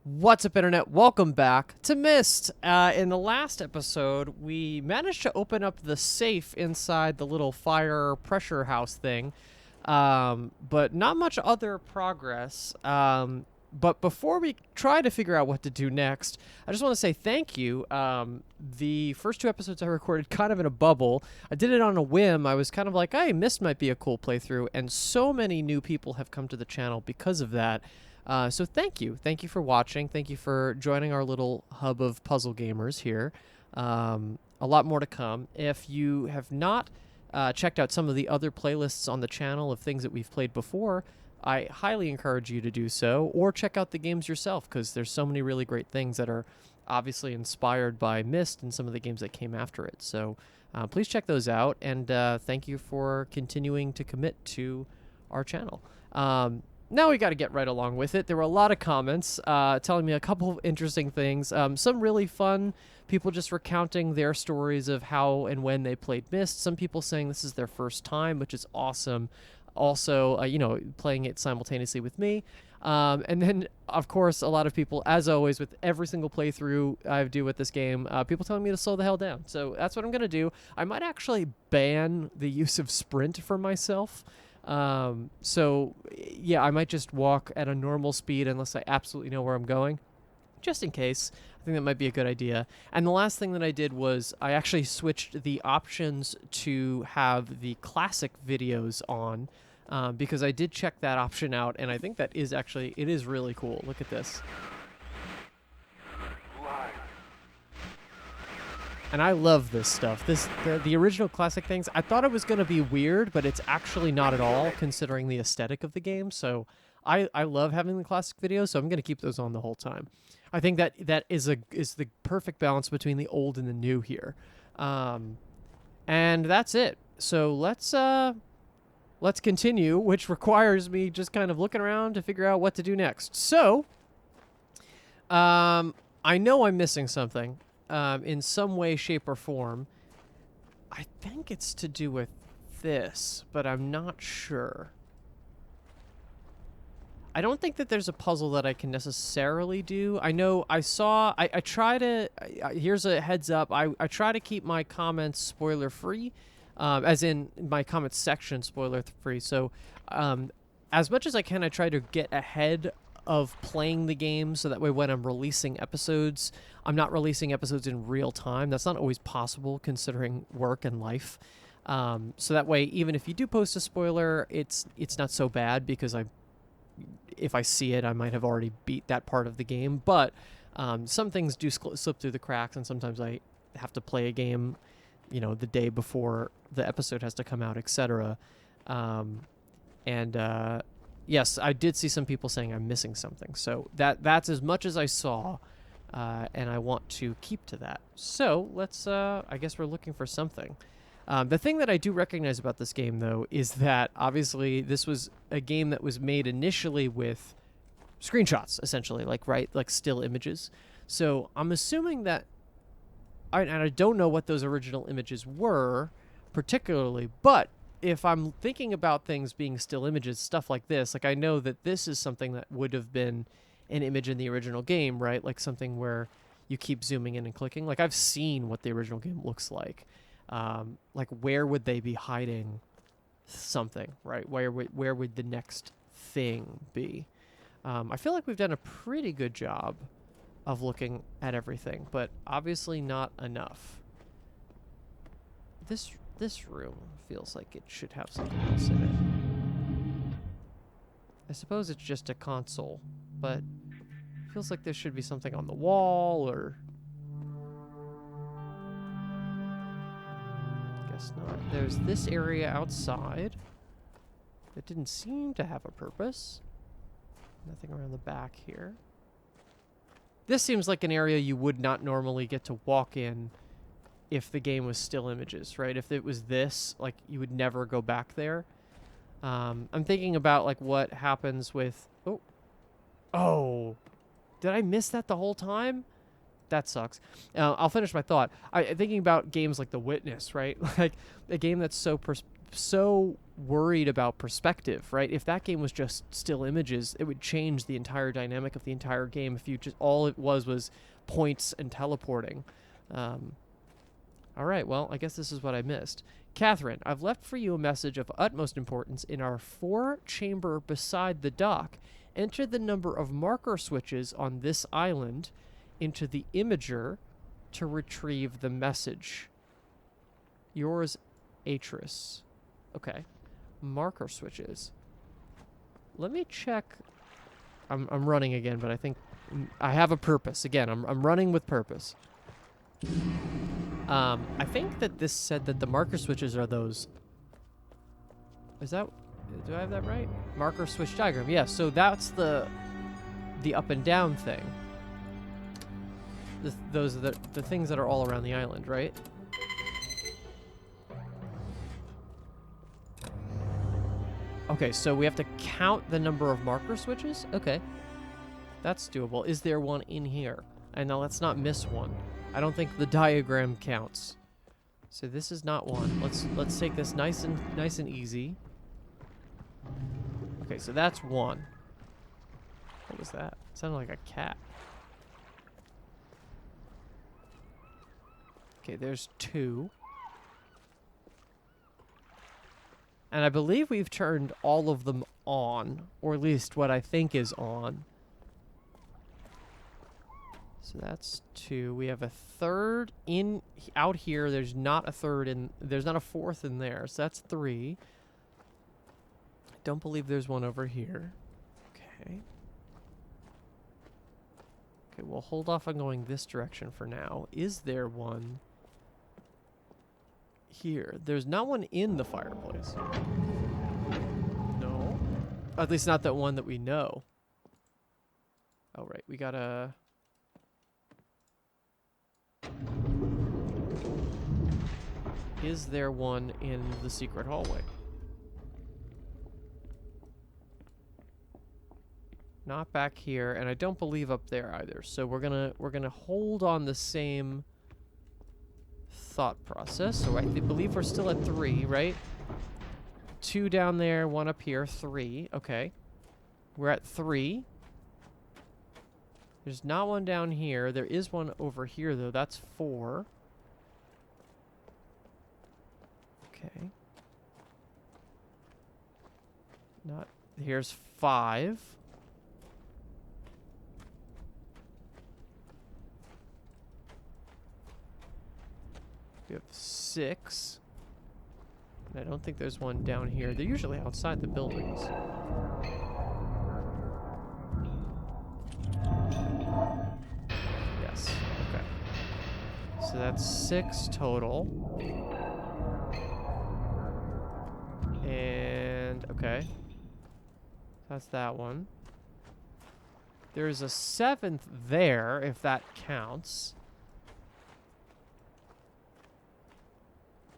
What's up, Internet? Welcome back to Myst. In the last episode, we managed to open up the safe inside the little fire pressure house thing, but not much other progress. But before we try to figure out what to do next, I just want to say thank you. The first two episodes I recorded kind of in a bubble. I did it on a whim. I was kind of like, hey, Myst might be a cool playthrough, and so many new people have come to the channel because of that. So thank you. Thank you for watching. Thank you for joining our little hub of puzzle gamers here. A lot more to come. If you have not checked out some of the other playlists on the channel of things that we've played before, I highly encourage you to do so, or check out the games yourself, because there's so many really great things that are obviously inspired by Myst and some of the games that came after it. So please check those out, and thank you for continuing to commit to our channel. Now we got to get right along with it. There were a lot of comments telling me a couple of interesting things. Some really fun people just recounting their stories of how and when they played Myst. Some people saying this is their first time, which is awesome. Also, playing it simultaneously with me. And then, of course, a lot of people, as always, with every single playthrough I do with this game, people telling me to slow the hell down. So that's what I'm going to do. I might actually ban the use of sprint for myself. So yeah, I might just walk at a normal speed unless I absolutely know where I'm going, just in case. I think that might be a good idea. And the last thing that I did was I actually switched the options to have the classic videos on, because I did check that option out, and I think that is actually, it is really cool. Look at this. And I love this stuff. The original classic things, I thought it was going to be weird, but it's actually not at all, considering the aesthetic of the game. So I love having the classic videos, so I'm going to keep those on the whole time. I think that is the perfect balance between the old and the new here. And that's it. So let's continue, which requires me just kind of looking around to figure out what to do next. So I know I'm missing something. In some way, shape, or form. I think it's to do with this, but I'm not sure. I don't think that there's a puzzle that I can necessarily do. I know I try to, here's a heads up, I try to keep my comments spoiler free, as in my comments section spoiler free. So as much as I can, I try to get ahead of playing the game, so that way when I'm releasing episodes, I'm not releasing episodes in real time. That's not always possible considering work and life. So that way, even if you do post a spoiler, it's not so bad, because if I see it, I might have already beat that part of the game. But some things do slip through the cracks, and sometimes I have to play a game, the day before the episode has to come out, etc. Yes, I did see some people saying I'm missing something. So that's as much as I saw, and I want to keep to that. So let's, I guess we're looking for something. The thing that I do recognize about this game, though, is that obviously this was a game that was made initially with screenshots, essentially, like still images. So I'm assuming that, and I don't know what those original images were particularly, but if I'm thinking about things being still images, stuff like this, like I know that this is something that would have been an image in the original game, right? Like something where you keep zooming in and clicking. Like I've seen what the original game looks like. Like where would they be hiding something, right? Where would the next thing be? I feel like we've done a pretty good job of looking at everything, but obviously not enough. This room feels like it should have something else in it. I suppose it's just a console, but it feels like there should be something on the wall, or... Guess not. There's this area outside that didn't seem to have a purpose. Nothing around the back here. This seems like an area you would not normally get to walk in if the game was still images, right? If it was this, like, you would never go back there. I'm thinking about, like, what happens with... Oh! Did I miss that the whole time? That sucks. I'll finish my thought. Thinking about games like The Witness, right? Like, a game that's so worried about perspective, right? If that game was just still images, it would change the entire dynamic of the entire game if you just all it was points and teleporting. All right, well, I guess this is what I missed. Catherine, I've left for you a message of utmost importance in our 4-chamber beside the dock. Enter the number of marker switches on this island into the imager to retrieve the message. Yours, Atris. Okay. Marker switches. Let me check. I'm running again, but I think I have a purpose. Again, I'm running with purpose. I think that this said that the marker switches are those. Is that? Do I have that right? Marker switch diagram. Yeah. So that's the up and down thing. Those are the things that are all around the island, right? Okay, so we have to count the number of marker switches? Okay. That's doable. Is there one in here? And now let's not miss one. I don't think the diagram counts. So this is not one. Let's take this nice and easy. Okay, so that's one. What was that? It sounded like a cat. Okay, there's 2. And I believe we've turned all of them on, or at least what I think is on. So that's 2. We have a 3rd out here. There's not a 3rd in. There's not a 4th in there. So that's 3. I don't believe there's one over here. Okay. Okay, we'll hold off on going this direction for now. Is there one here? There's not one in the fireplace. No. At least not that one that we know. Oh, right. We gotta... Is there one in the secret hallway? Not back here, and I don't believe up there either. So we're gonna hold on the same thought process. So I believe we're still at 3, right? 2 down there, 1 up here, 3. Okay. We're at 3. There's not one down here. There is one over here, though. That's 4. Okay. Not... Here's 5. We have 6. And I don't think there's one down here. They're usually outside the buildings. Yes. Okay. So that's 6 total. And, okay. That's that one. There's a 7th there, if that counts.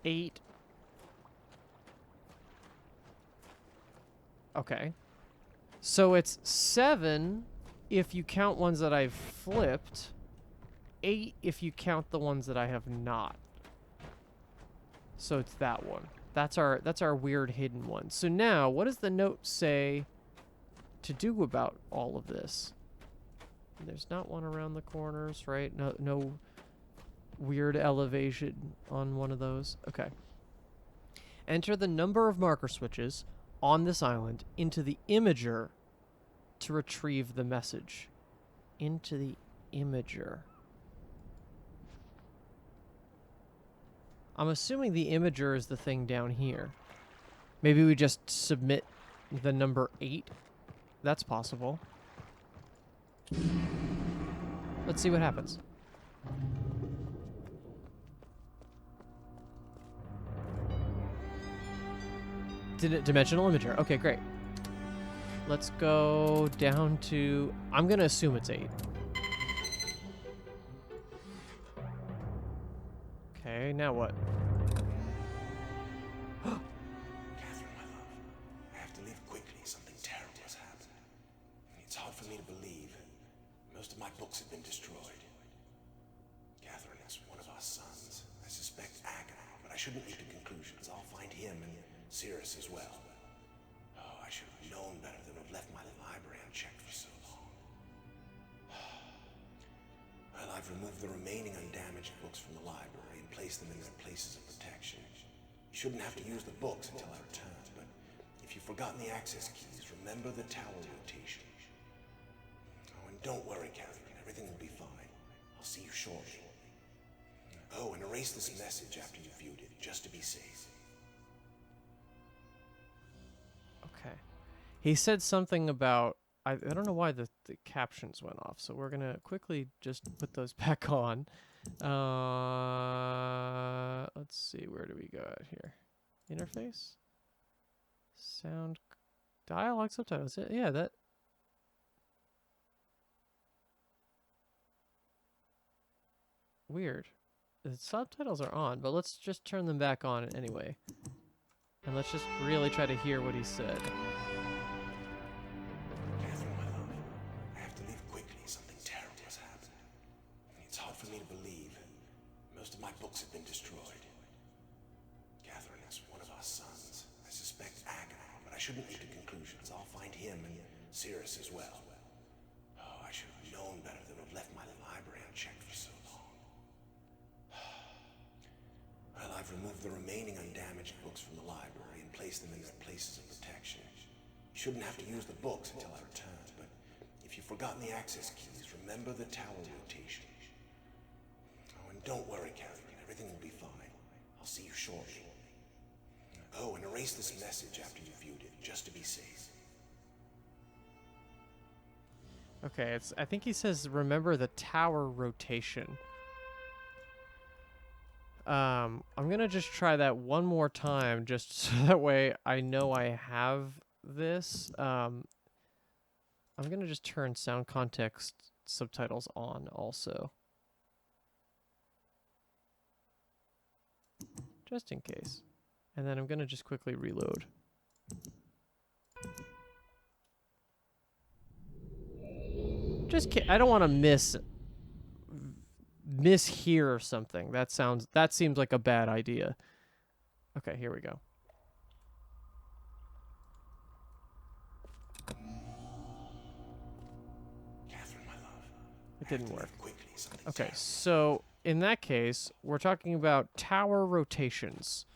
8. Okay. So it's 7 if you count ones that I've flipped. 8 if you count the ones that I have not. So it's that one. That's our weird hidden one. So now, what does the note say to do about all of this? There's not one around the corners, right? No weird elevation on one of those. Okay. Enter the number of marker switches on this island into the imager to retrieve the message. Into the imager. I'm assuming the imager is the thing down here. Maybe we just submit the number 8. That's possible. Let's see what happens. Dimensional imager. Okay, great. Let's go down to... I'm going to assume it's 8. Okay, now what? Catherine, my love, I have to leave quickly. Something terrible has happened. It's hard for me to believe. Most of my books have been destroyed. Catherine, it's one of our sons. I suspect agony, but I shouldn't leap to conclusions. I'll find him and Cirrus as well. Oh, I should have known better than to have left my library unchecked for so long. Well, I've removed the remaining undamaged books from the library and placed them in their places of protection. You shouldn't have to use the books until I return, but if you've forgotten the access keys, remember the tower rotation. Oh, and don't worry, Catherine. Everything will be fine. I'll see you shortly. Oh, and erase this message after you've viewed it, just to be safe. Okay. He said something about... I don't know why the captions went off, so we're going to quickly just put those back on. Let's see, where do we go out here? Interface? Sound... Dialogue subtitles. Yeah, that... Weird. The subtitles are on, but let's just turn them back on anyway. And let's just really try to hear what he said. Catherine, my love, I have to leave quickly. Something terrible has happened. It's hard for me to believe. Most of my books have been destroyed. Catherine is one of our sons. I suspect avid, but I shouldn't leap to conclusions. I'll find him and Cirrus as well. Oh, I should have known better than to have left my library unchecked for so long. Well, I've removed the remaining undamaged books from the library and placed them in their places of protection. You shouldn't have to use the books until I return, but if you've forgotten the access keys, remember the tower rotation. Oh, and don't worry, Catherine. Everything will be fine. I'll see you shortly. Oh, and erase this message after you've viewed it, just to be safe. Okay, I think he says remember the tower rotation. I'm gonna just try that one more time, just so that way I know I have this. I'm gonna just turn sound context subtitles on also. Just in case. And then I'm gonna just quickly reload. I don't want to mishear something. That seems like a bad idea. Okay, here we go. Catherine, my love. It didn't work. Quickly, something Okay, terrible. so in that case, we're talking about tower rotations.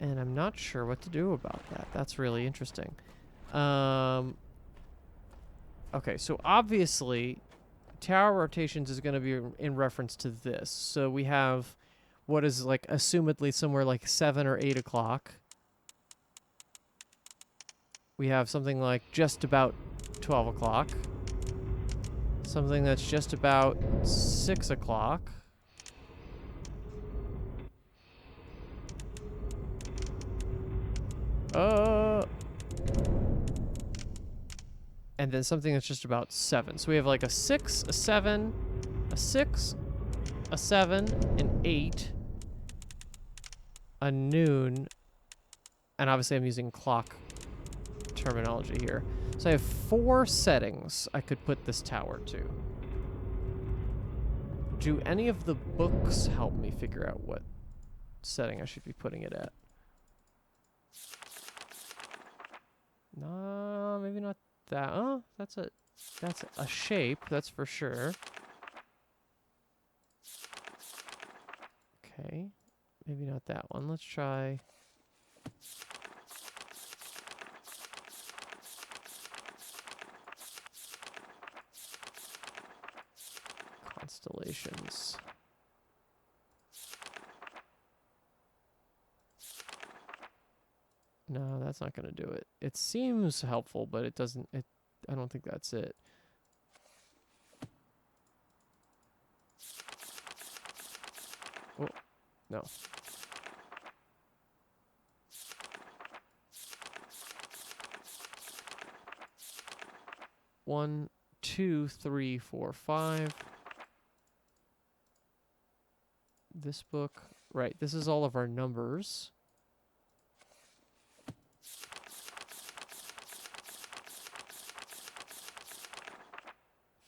And I'm not sure what to do about that. That's really interesting. Okay, so obviously, tower rotations is going to be in reference to this. So we have what is like assumedly somewhere like 7 or 8 o'clock. We have something like just about 12 o'clock. Something that's just about 6 o'clock. And then something that's just about 7. So we have like a 6, a 7, a 6, a 7, an 8, a noon, and obviously I'm using clock terminology here. So I have 4 settings I could put this tower to. Do any of the books help me figure out what setting I should be putting it at? No, maybe not that. Oh, that's a shape, that's for sure. Okay, maybe not that one. Let's try. Constellations. No, that's not going to do it. It seems helpful, but it doesn't. I don't think that's it. Oh, no. One, 2, 3, 4, 5. This book. Right, this is all of our numbers.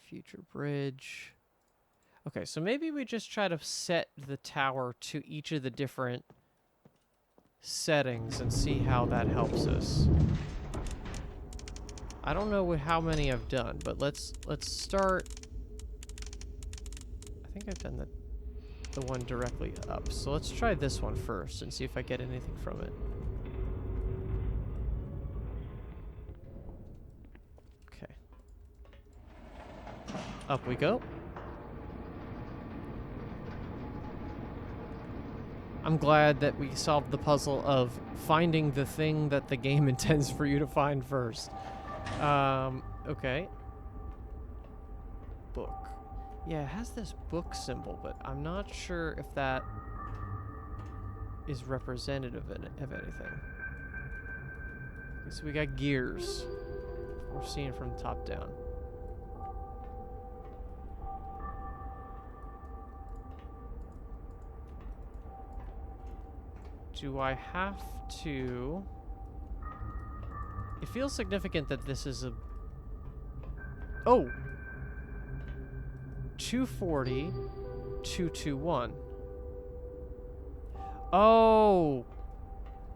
Future Bridge. Okay, so maybe we just try to set the tower to each of the different settings and see how that helps us. I don't know how many I've done, but let's start. I think I've done the one directly up. So let's try this one first and see if I get anything from it. Okay. Up we go. I'm glad that we solved the puzzle of finding the thing that the game intends for you to find first. Okay. Book. Yeah, it has this book symbol, but I'm not sure if that is representative of anything. Okay, so we got gears. We're seeing from the top down. Do I have to... It feels significant that this is a... Oh! 240, 221. Oh!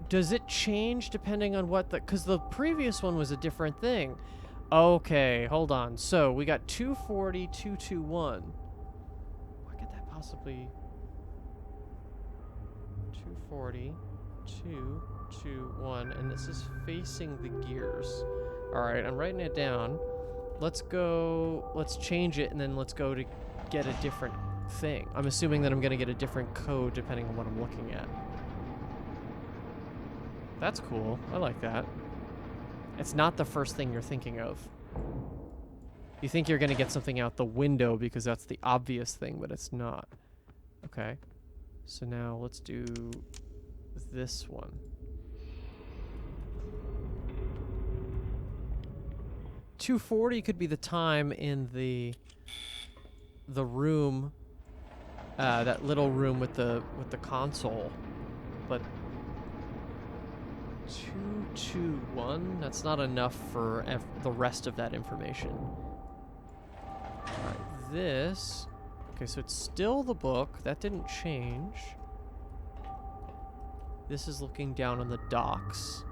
Does it change depending on what the... Because the previous one was a different thing. Okay, hold on. So, we got 240, 221. Why could that possibly... 240, 221, and this is facing the gears. Alright, I'm writing it down. Let's change it, and then let's go to get a different thing. I'm assuming that I'm going to get a different code depending on what I'm looking at. That's cool. I like that. It's not the first thing you're thinking of. You think you're going to get something out the window because that's the obvious thing, but it's not. Okay. So now let's do this one. $240 could be the time in the room, that little room with the console, but 221. That's not enough for the rest of that information. All right, this. Okay, so it's still the book. That didn't change. This is looking down on the docks.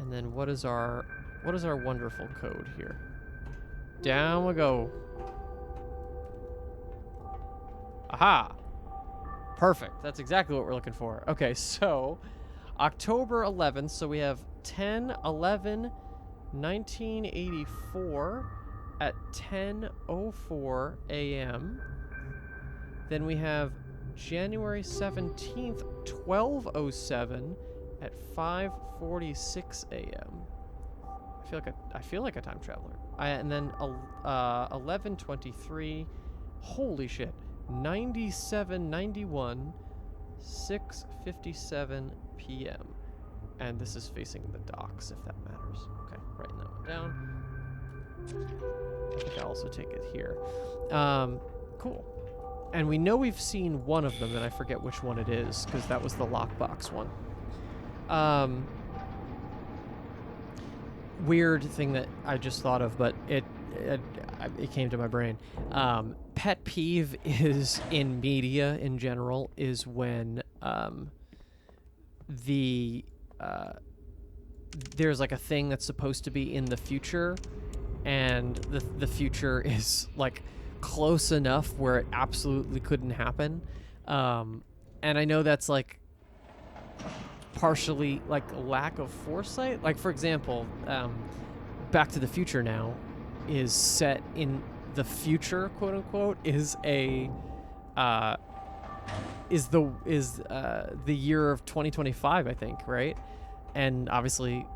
And then what is our wonderful code here? Down we go. Aha! Perfect. That's exactly what we're looking for. Okay, so October 11th. So we have 10/11/1984 at 10:04 a.m. Then we have January 17th, 12:07 at 5:46 a.m. I feel like a time traveler. And then 11:23. Holy shit. 97:91 6:57 p.m. And this is facing the docks, if that matters. Okay, writing that one down. I think I'll also take it here. Cool. And we know we've seen one of them, and I forget which one it is, because that was the lockbox one. Weird thing that I just thought of, but it came to my brain. Pet peeve is in media in general is when there's like a thing that's supposed to be in the future, and the future is like close enough where it absolutely couldn't happen. And I know that's like partially like lack of foresight. Like, for example, Back to the Future now is set in the future, quote unquote, is the year of 2025, I think, right? And obviously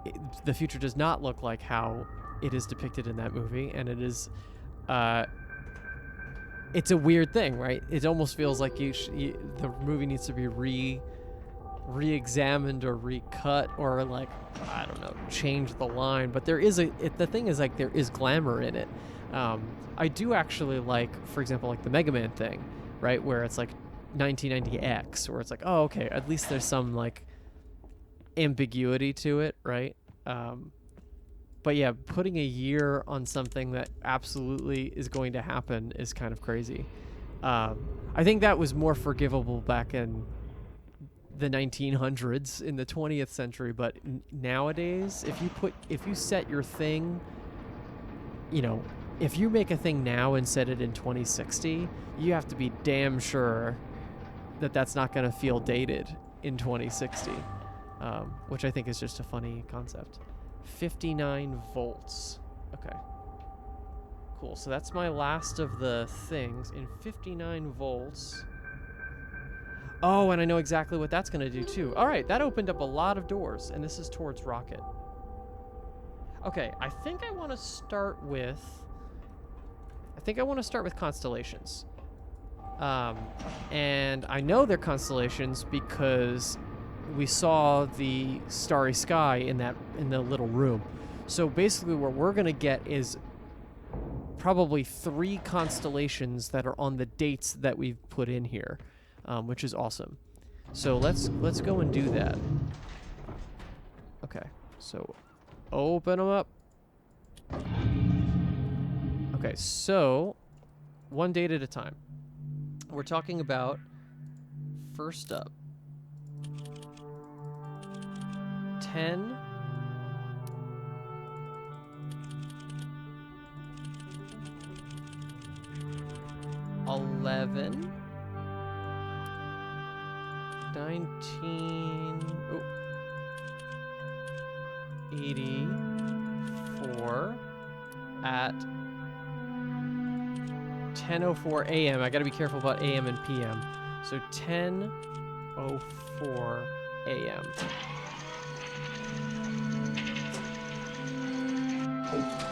the future does not look like how it is depicted in that movie, and it is it's a weird thing, right? It almost feels like the movie needs to be re-examined or recut, or like, I don't know, change the line. But there is the thing is, like, there is glamour in it. I do actually like, for example, like the Mega Man thing, right? Where it's like 1990X, where it's like, oh, okay, at least there's some like ambiguity to it, right? But yeah, putting a year on something that absolutely is going to happen is kind of crazy. I think that was more forgivable back in the 1900s, in the 20th century, but nowadays, if you set your thing, you know, if you make a thing now and set it in 2060, you have to be damn sure that that's not going to feel dated in 2060, which I think is just a funny concept. 59 volts. Okay. Cool. So that's my last of the things in 59 volts. Oh, and I know exactly what that's going to do too. All right, that opened up a lot of doors, and this is towards rocket. Okay, I think I want to start with constellations. And I know they're constellations because we saw the starry sky in the little room. So basically what we're going to get is probably 3 constellations that are on the dates that we've put in here, which is awesome. So let's go and do that. Okay, so open them up. Okay, so one date at a time. We're talking about, first up, 10, 11, 19, 84 at 10:04 a.m. I gotta be careful about a.m. and p.m. So 10:04 a.m.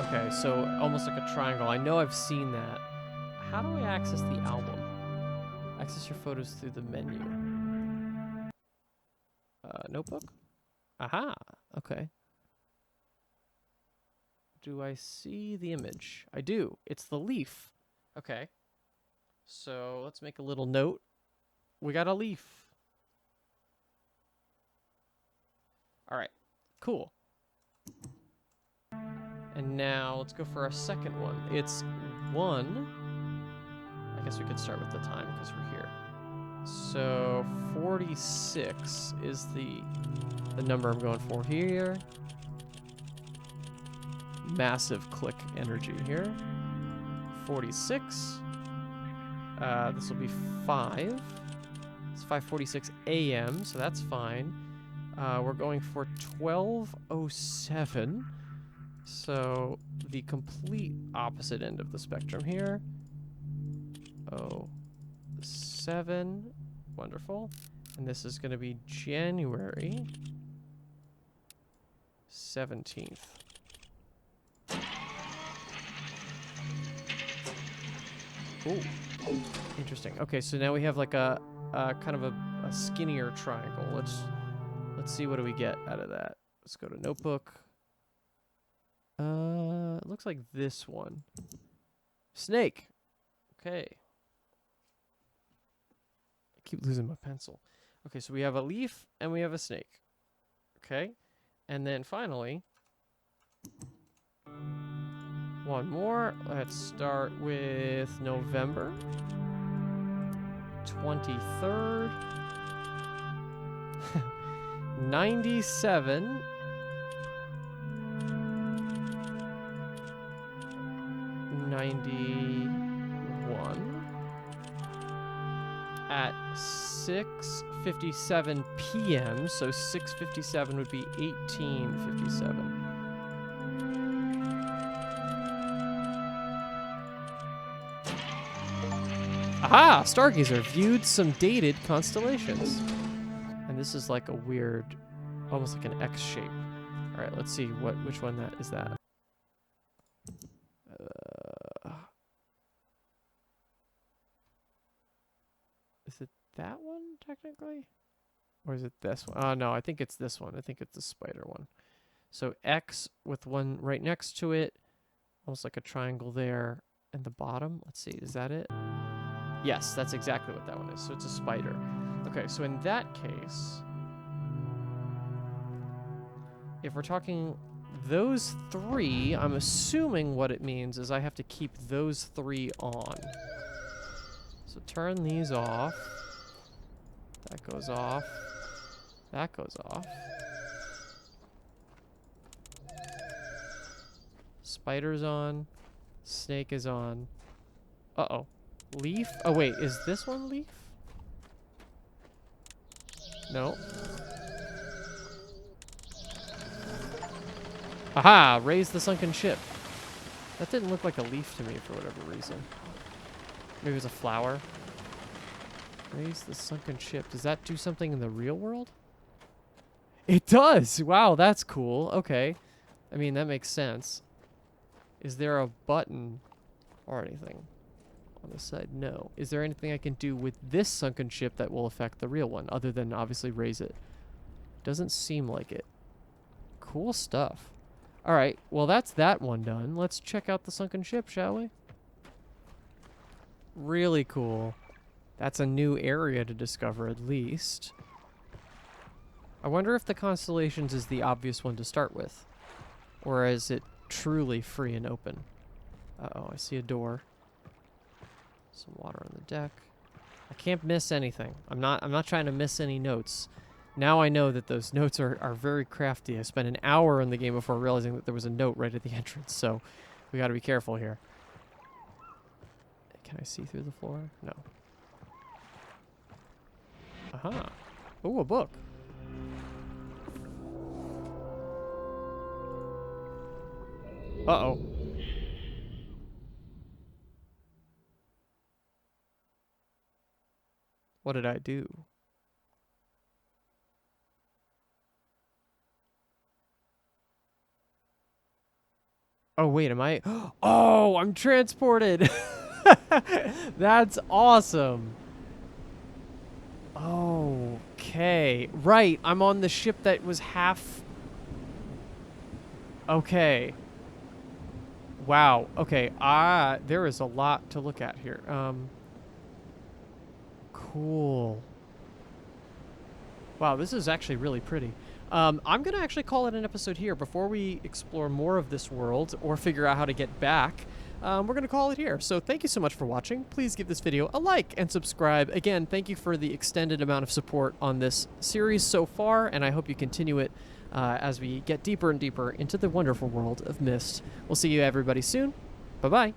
Okay, so almost like a triangle. I know I've seen that. How do I access the album? Access your photos through the menu. Notebook? Aha! Okay. Do I see the image? I do. It's the leaf. Okay. So let's make a little note. We got a leaf. All right. Cool. And now let's go for our second one. It's 1. I guess we could start with the time because we're here. So 46 is the number I'm going for here. Massive click energy here. 46. This will be 5. It's 5:46 a.m., so that's fine. We're going for 12:07. So the complete opposite end of the spectrum here. 07. Wonderful. And this is going to be January 17th. Oh, interesting. Okay, so now we have like a kind of a skinnier triangle. Let's see, what do we get out of that. Let's go to notebook. It looks like this one. Snake. Okay. I keep losing my pencil. Okay, so we have a leaf and we have a snake. Okay. And then finally, one more. Let's start with November 23rd. 97. 91 at 6:57 p.m. So 6:57 would be 18:57. Aha! Stargazer viewed some dated constellations. And this is like a weird, almost like an X shape. All right, let's see which one that is. That. Is it that one technically? Or is it this one? Oh no, I think it's this one. I think it's the spider one. So X with one right next to it, almost like a triangle there, and the bottom. Let's see, is that it? Yes, that's exactly what that one is. So it's a spider. Okay, so in that case, if we're talking those 3, I'm assuming what it means is I have to keep those 3 on. So turn these off. That goes off. That goes off. Spider's on. Snake is on. Uh-oh. Leaf? Oh, wait. Is this one leaf? No. Aha! Raise the sunken ship. That didn't look like a leaf to me for whatever reason. Maybe it was a flower. Raise the sunken ship. Does that do something in the real world? It does! Wow, that's cool. Okay. I mean, that makes sense. Is there a button or anything on the side? No. Is there anything I can do with this sunken ship that will affect the real one, other than obviously raise it? Doesn't seem like it. Cool stuff. Alright, well that's that one done. Let's check out the sunken ship, shall we? Really cool. That's a new area to discover, at least. I wonder if the Constellations is the obvious one to start with. Or is it truly free and open? Uh-oh, I see a door. Some water on the deck. I can't miss anything. I'm not trying to miss any notes. Now I know that those notes are very crafty. I spent an hour in the game before realizing that there was a note right at the entrance, so we gotta be careful here. Can I see through the floor? No. Aha. Ooh, a book. Uh-oh. What did I do? Oh, wait, am I? Oh, I'm transported! That's awesome! Okay. Right, I'm on the ship that was half... Okay. Wow. Okay, there is a lot to look at here. Cool. Wow, this is actually really pretty. I'm going to actually call it an episode here. Before we explore more of this world or figure out how to get back, we're going to call it here. So thank you so much for watching. Please give this video a like and subscribe. Again, thank you for the extended amount of support on this series so far, and I hope you continue it as we get deeper and deeper into the wonderful world of Myst. We'll see you everybody soon. Bye-bye.